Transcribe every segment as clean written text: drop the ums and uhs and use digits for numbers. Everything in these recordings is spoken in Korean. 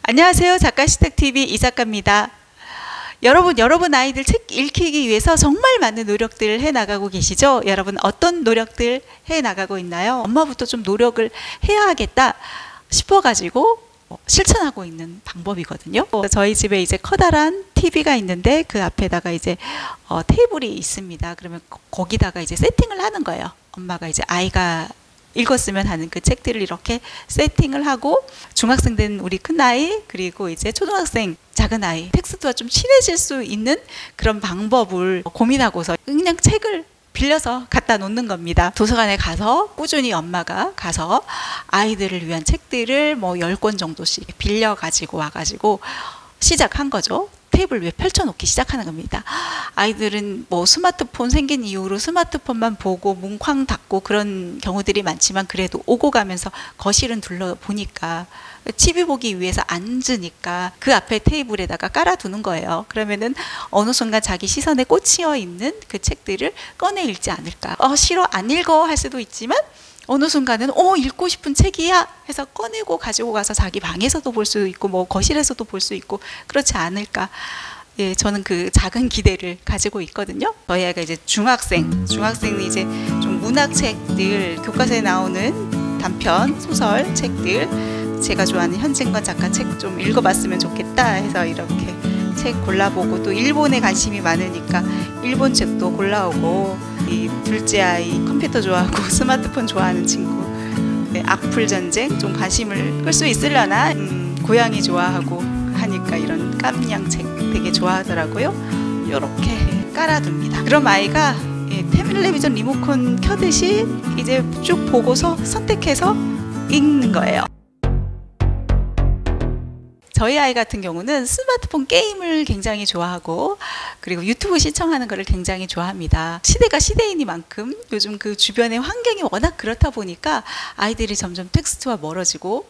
안녕하세요. 작가식탁TV 이작가입니다. 여러분 아이들 책 읽히기 위해서 정말 많은 노력들 해나가고 계시죠? 여러분 어떤 노력들 해나가고 있나요? 엄마부터 좀 노력을 해야겠다 싶어가지고 실천하고 있는 방법이거든요. 저희 집에 이제 커다란 TV가 있는데 그 앞에다가 이제 테이블이 있습니다. 그러면 거기다가 이제 세팅을 하는 거예요. 엄마가 이제 아이가 읽었으면 하는 그 책들을 이렇게 세팅을 하고 중학생 된 우리 큰아이 그리고 이제 초등학생 작은 아이 텍스트와 좀 친해질 수 있는 그런 방법을 고민하고서 그냥 책을 빌려서 갖다 놓는 겁니다. 도서관에 가서 꾸준히 엄마가 가서 아이들을 위한 책들을 뭐 10권 정도씩 빌려 가지고 와가지고 시작한 거죠. 테이블 위에 펼쳐놓기 시작하는 겁니다. 아이들은 뭐 스마트폰 생긴 이후로 스마트폰만 보고 뭉쾅 닫고 그런 경우들이 많지만 그래도 오고 가면서 거실은 둘러보니까 TV 보기 위해서 앉으니까 그 앞에 테이블에다가 깔아두는 거예요. 그러면은 어느 순간 자기 시선에 꽂혀 있는 그 책들을 꺼내 읽지 않을까. 싫어 안 읽어 할 수도 있지만 어느 순간은 읽고 싶은 책이야 해서 꺼내고 가지고 가서 자기 방에서도 볼 수 있고 뭐 거실에서도 볼 수 있고 그렇지 않을까. 예, 저는 그 작은 기대를 가지고 있거든요. 저희 아이가 이제 중학생이 이제 좀 문학책들 교과서에 나오는 단편 소설 책들 제가 좋아하는 현진건 작가 책 좀 읽어봤으면 좋겠다 해서 이렇게 책 골라보고 또 일본에 관심이 많으니까 일본 책도 골라오고 이 둘째 아이 컴퓨터 좋아하고 스마트폰 좋아하는 친구 악플 전쟁 좀 관심을 끌 수 있으려나 고양이 좋아하고 하니까 이런 깜냥 책 되게 좋아하더라고요. 이렇게 깔아둡니다. 그럼 아이가 텔레비전 리모컨 켜듯이 이제 쭉 보고서 선택해서 읽는 거예요. 저희 아이 같은 경우는 스마트폰 게임을 굉장히 좋아하고 그리고 유튜브 시청하는 것을 굉장히 좋아합니다. 시대가 시대이니만큼 요즘 그 주변의 환경이 워낙 그렇다 보니까 아이들이 점점 텍스트와 멀어지고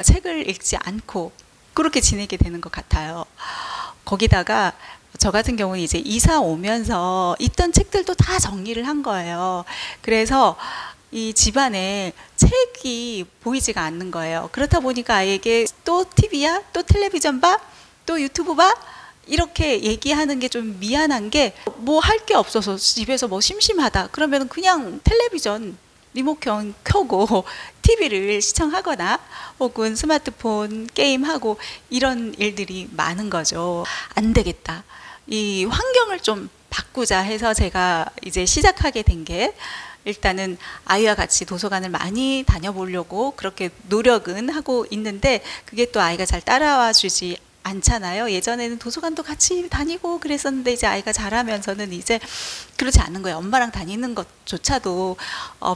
책을 읽지 않고 그렇게 지내게 되는 것 같아요. 거기다가 저 같은 경우는 이제 이사 오면서 있던 책들도 다 정리를 한 거예요. 그래서 이 집안에 책이 보이지가 않는 거예요. 그렇다 보니까 아이에게 또 TV야? 또 텔레비전 봐? 또 유튜브 봐? 이렇게 얘기하는 게 좀 미안한 게 뭐 할 게 없어서 집에서 뭐 심심하다 그러면 그냥 텔레비전 리모컨 켜고 TV를 시청하거나 혹은 스마트폰 게임하고 이런 일들이 많은 거죠. 안 되겠다. 이 환경을 좀 바꾸자 해서 제가 이제 시작하게 된 게 일단은 아이와 같이 도서관을 많이 다녀보려고 그렇게 노력은 하고 있는데 그게 또 아이가 잘 따라와 주지 않잖아요. 예전에는 도서관도 같이 다니고 그랬었는데 이제 아이가 자라면서는 이제 그렇지 않은 거예요. 엄마랑 다니는 것조차도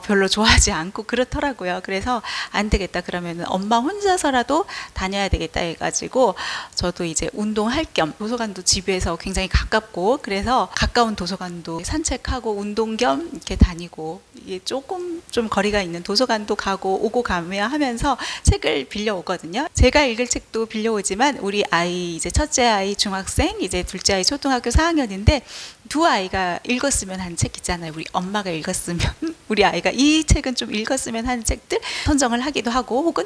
별로 좋아하지 않고 그렇더라고요. 그래서 안 되겠다 그러면은 엄마 혼자서라도 다녀야 되겠다 해가지고 저도 이제 운동할 겸 도서관도 집에서 굉장히 가깝고 그래서 가까운 도서관도 산책하고 운동 겸 이렇게 다니고 이게 조금 좀 거리가 있는 도서관도 가고 오고 가며 하면서 책을 빌려오거든요. 제가 읽을 책도 빌려오지만 우리 아이 이제 첫째 아이 중학생 이제 둘째 아이 초등학교 4학년인데 두 아이가 읽었으면 하는 책 있잖아요. 우리 엄마가 읽었으면 우리 아이가 이 책은 좀 읽었으면 하는 책들 선정을 하기도 하고 혹은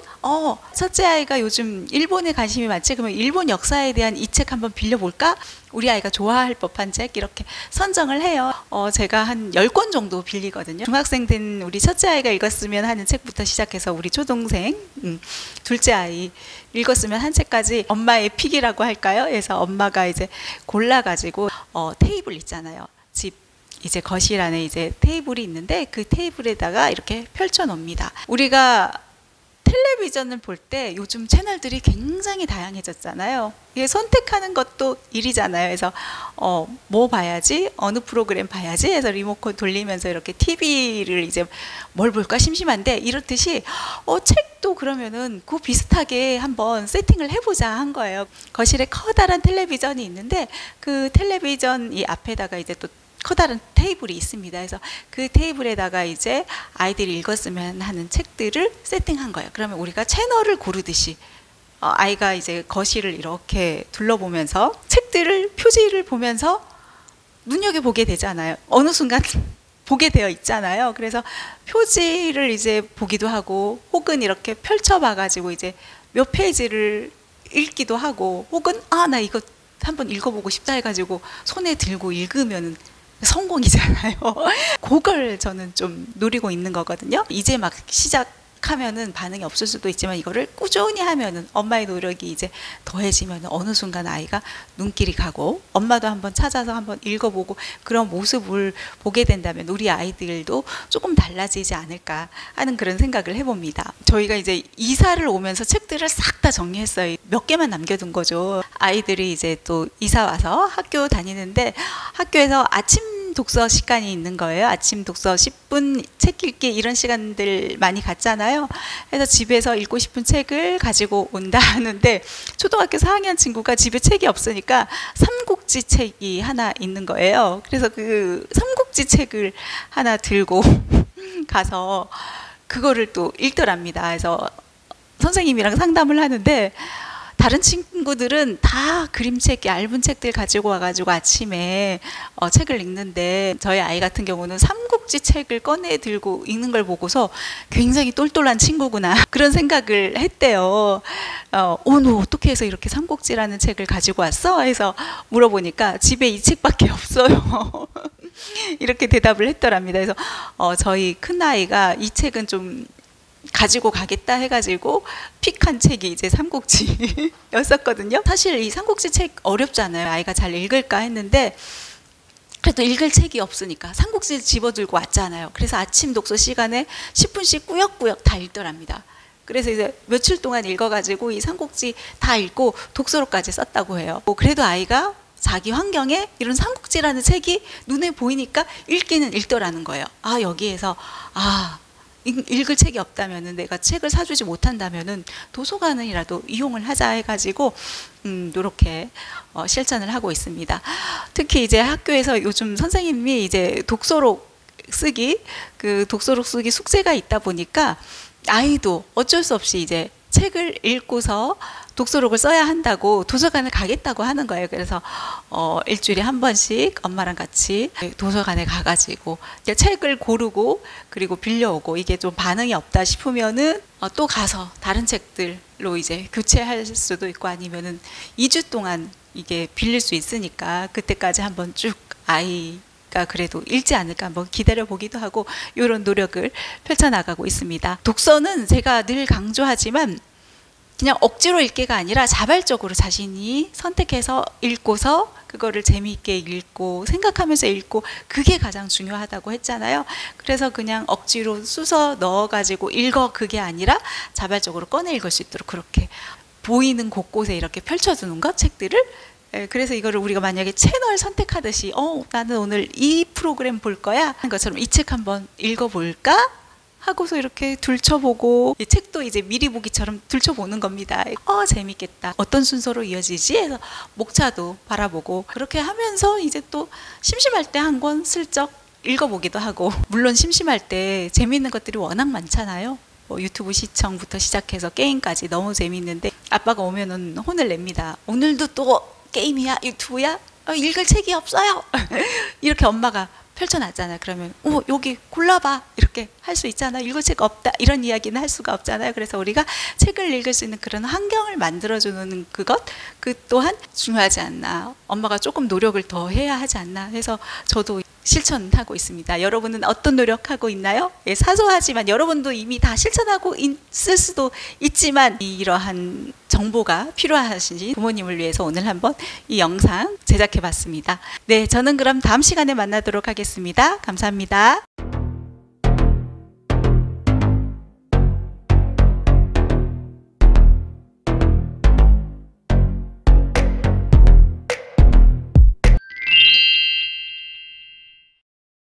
첫째 아이가 요즘 일본에 관심이 많지 그러면 일본 역사에 대한 이 책 한번 빌려볼까? 우리 아이가 좋아할 법한 책 이렇게 선정을 해요. 제가 한 10권 정도 빌리거든요. 중학생 된 우리 첫째 아이가 읽었으면 하는 책부터 시작해서 우리 초동생 둘째 아이 읽었으면 한 책까지 엄마의 픽이라고 할까요? 그래서 엄마가 이제 골라가지고 테이블 있잖아요. 집 이제 거실 안에 이제 테이블이 있는데 그 테이블에다가 이렇게 펼쳐 놓습니다. 우리가 텔레비전을 볼 때 요즘 채널들이 굉장히 다양해졌잖아요. 이게 선택하는 것도 일이잖아요. 그래서 뭐 봐야지 어느 프로그램 봐야지 해서 리모컨 돌리면서 이렇게 TV를 이제 뭘 볼까 심심한데 이렇듯이 책도 그러면은 그 비슷하게 한번 세팅을 해보자 한 거예요. 거실에 커다란 텔레비전이 있는데 그 텔레비전 이 앞에다가 이제 또 커다란 테이블이 있습니다. 그래서 그 테이블에다가 이제 아이들이 읽었으면 하는 책들을 세팅한 거예요. 그러면 우리가 채널을 고르듯이 아이가 이제 거실을 이렇게 둘러보면서 책들을 표지를 보면서 눈여겨보게 되잖아요. 어느 순간 보게 되어 있잖아요. 그래서 표지를 이제 보기도 하고 혹은 이렇게 펼쳐봐 가지고 이제 몇 페이지를 읽기도 하고, 혹은 나 이거 한번 읽어보고 싶다 해가지고 손에 들고 읽으면 성공이잖아요. 그걸 저는 좀 노리고 있는 거거든요. 이제 막 시작하면은 반응이 없을 수도 있지만 이거를 꾸준히 하면은 엄마의 노력이 이제 더해지면 어느 순간 아이가 눈길이 가고 엄마도 한번 찾아서 한번 읽어보고 그런 모습을 보게 된다면 우리 아이들도 조금 달라지지 않을까 하는 그런 생각을 해봅니다. 저희가 이제 이사를 오면서 책들을 싹 다 정리했어요. 몇 개만 남겨둔 거죠. 아이들이 이제 또 이사 와서 학교 다니는데 학교에서 아침 독서 시간이 있는 거예요. 아침 독서 10분 책 읽기 이런 시간들 많이 갔잖아요. 그래서 집에서 읽고 싶은 책을 가지고 온다 하는데 초등학교 4학년 친구가 집에 책이 없으니까 삼국지 책이 하나 있는 거예요. 그래서 그 삼국지 책을 하나 들고 가서 그거를 또 읽더랍니다. 그래서 선생님이랑 상담을 하는데 다른 친구들은 다 그림책, 얇은 책들 가지고 와가지고 아침에 책을 읽는데 저희 아이 같은 경우는 삼국지 책을 꺼내 들고 읽는 걸 보고서 굉장히 똘똘한 친구구나 그런 생각을 했대요. 너 어떻게 해서 이렇게 삼국지라는 책을 가지고 왔어? 해서 물어보니까 집에 이 책밖에 없어요. 이렇게 대답을 했더랍니다. 그래서 저희 큰아이가 이 책은 좀 가지고 가겠다 해가지고 픽한 책이 이제 삼국지였었거든요. 사실 이 삼국지 책 어렵잖아요. 아이가 잘 읽을까 했는데 그래도 읽을 책이 없으니까 삼국지를 집어들고 왔잖아요. 그래서 아침 독서 시간에 10분씩 꾸역꾸역 다 읽더랍니다. 그래서 이제 며칠 동안 읽어가지고 이 삼국지 다 읽고 독서록까지 썼다고 해요. 그래도 아이가 자기 환경에 이런 삼국지라는 책이 눈에 보이니까 읽기는 읽더라는 거예요. 여기에서 읽을 책이 없다면은 내가 책을 사주지 못한다면은 도서관이라도 이용을 하자 해가지고 이렇게 실천을 하고 있습니다. 특히 이제 학교에서 요즘 선생님이 이제 독서록 쓰기 숙제가 있다 보니까 아이도 어쩔 수 없이 이제 책을 읽고서 독서록을 써야 한다고 도서관을 가겠다고 하는 거예요. 그래서 일주일에 한 번씩 엄마랑 같이 도서관에 가가지고 책을 고르고 그리고 빌려오고 이게 좀 반응이 없다 싶으면은 또 가서 다른 책들로 이제 교체할 수도 있고 아니면은 2주 동안 이게 빌릴 수 있으니까 그때까지 한번 쭉 아이가 그래도 읽지 않을까 한번 기다려 보기도 하고 이런 노력을 펼쳐나가고 있습니다. 독서는 제가 늘 강조하지만 그냥 억지로 읽기가 아니라 자발적으로 자신이 선택해서 읽고서 그거를 재미있게 읽고 생각하면서 읽고 그게 가장 중요하다고 했잖아요. 그래서 그냥 억지로 쑤서 넣어가지고 읽어 그게 아니라 자발적으로 꺼내 읽을 수 있도록 그렇게 보이는 곳곳에 이렇게 펼쳐두는 것 책들을 그래서 이거를 우리가 만약에 채널 선택하듯이 나는 오늘 이 프로그램 볼 거야 하는 것처럼 이 책 한번 읽어볼까? 하고서 이렇게 둘쳐보고 이 책도 이제 미리 보기처럼 둘쳐보는 겁니다. 재밌겠다. 어떤 순서로 이어지지? 해서 목차도 바라보고 그렇게 하면서 이제 또 심심할 때 한 권 슬쩍 읽어보기도 하고 물론 심심할 때 재미있는 것들이 워낙 많잖아요. 유튜브 시청부터 시작해서 게임까지 너무 재미있는데 아빠가 오면은 혼을 냅니다. 오늘도 또 게임이야? 유튜브야? 읽을 책이 없어요. 이렇게 엄마가 펼쳐놨잖아요. 그러면 여기 골라봐 이렇게 할 수 있잖아. 읽을 책 없다 이런 이야기는 할 수가 없잖아요. 그래서 우리가 책을 읽을 수 있는 그런 환경을 만들어주는 그 또한 중요하지 않나. 엄마가 조금 노력을 더 해야 하지 않나 해서 저도 실천하고 있습니다. 여러분은 어떤 노력하고 있나요? 사소하지만 여러분도 이미 다 실천하고 있을 수도 있지만 이러한 정보가 필요하신지 부모님을 위해서 오늘 한번 이 영상 제작해 봤습니다. 네, 저는 그럼 다음 시간에 만나도록 하겠습니다. 감사합니다.